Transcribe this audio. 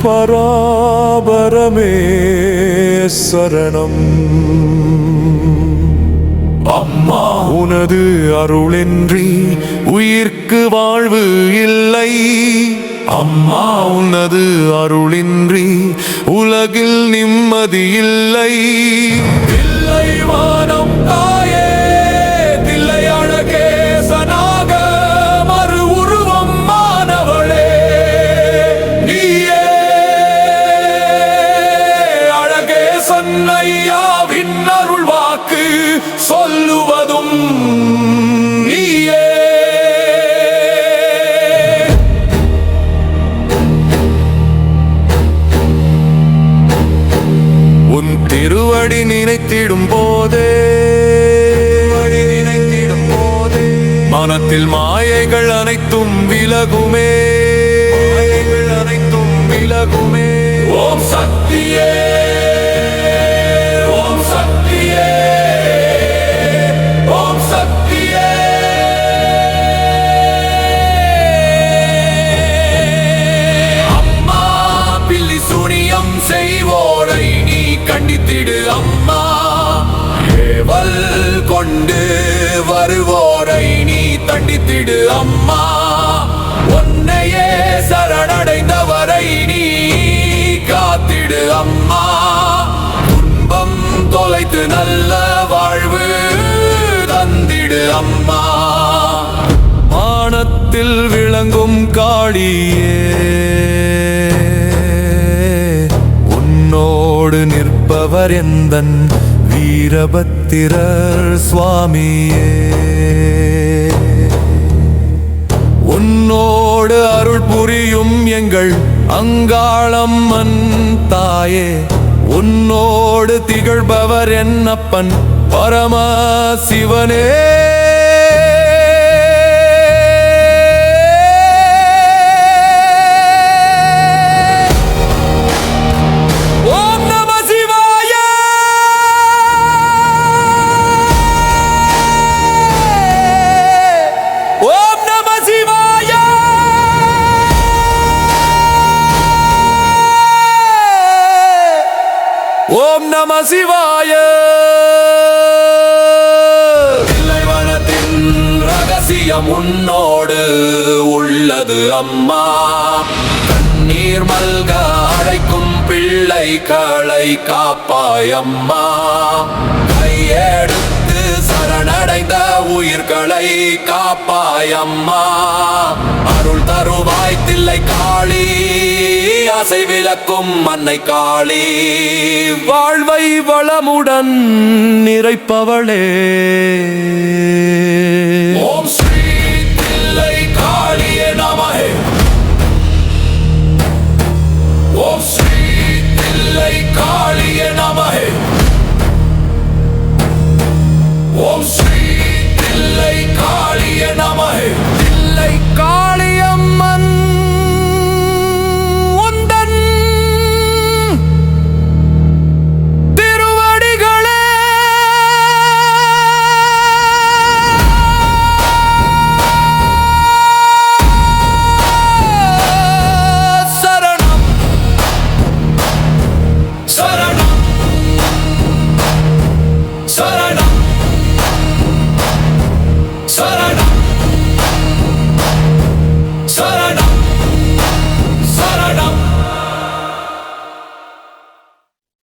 பராபரமே சரணம். அம்மா உனது அருளின்றி உயிர்க்கு வாழ்வு இல்லை. அம்மா உனது அருளின்றி உலகில் நிம்மதி இல்லை. இல்லை வானம் தாயே, தில்லை அழகே சனாக மறு உருவம் மாணவளே, நீயே அழகே சன்னையாவின் அருள் வாக்கு சொல்லுவதும் நீயே. உன் திருவடி நினைத்திடும் போதே மனத்தில் மாயைகள் அனைத்தும் விலகுமே, அனைத்தும் விலகுமே. ஓம் சக்தியே, ஓம் சக்தியே, ஓம் சக்தியே. அம்மா பில்லி சூனியம் செய்வோரை நீ கண்டித்திடு. அம்மா ஏவல் கொண்டு வருவோரை நீ தண்டித்திடு. அம்மா உன்னையே சரணடைந்தவரை நீ காத்திடு. அம்மா துன்பம் தொலைத்து நல்ல வாழ்வு தந்திடு. அம்மா வானத்தில் விளங்கும் காளியே, உன்னோடு நிற்பவர் எந்தன் வீரபத்திரர் சுவாமியே. உன்னோடு அருள் புரியும் எங்கள் அங்காளம்மன் தாயே, உன்னோடு திகழ்பவர் என்னப்பன் பரம சிவனே. ஓம் நம சிவாய. தில்லைவனத்தின் ரகசியம் உன்னோடு உள்ளது அம்மா. கண்ணீர் மல்க அழைக்கும் பிள்ளைகளை காப்பாய் அம்மா. கையெடுத்து சரணடைந்த உயிர்களை காப்பாய் அம்மா. அருள் தருவாய் தில்லை காளி, ஆசை விளக்கும் அன்னை காளி. வாழ்வை வளமுடன் நிறைப்பவளே.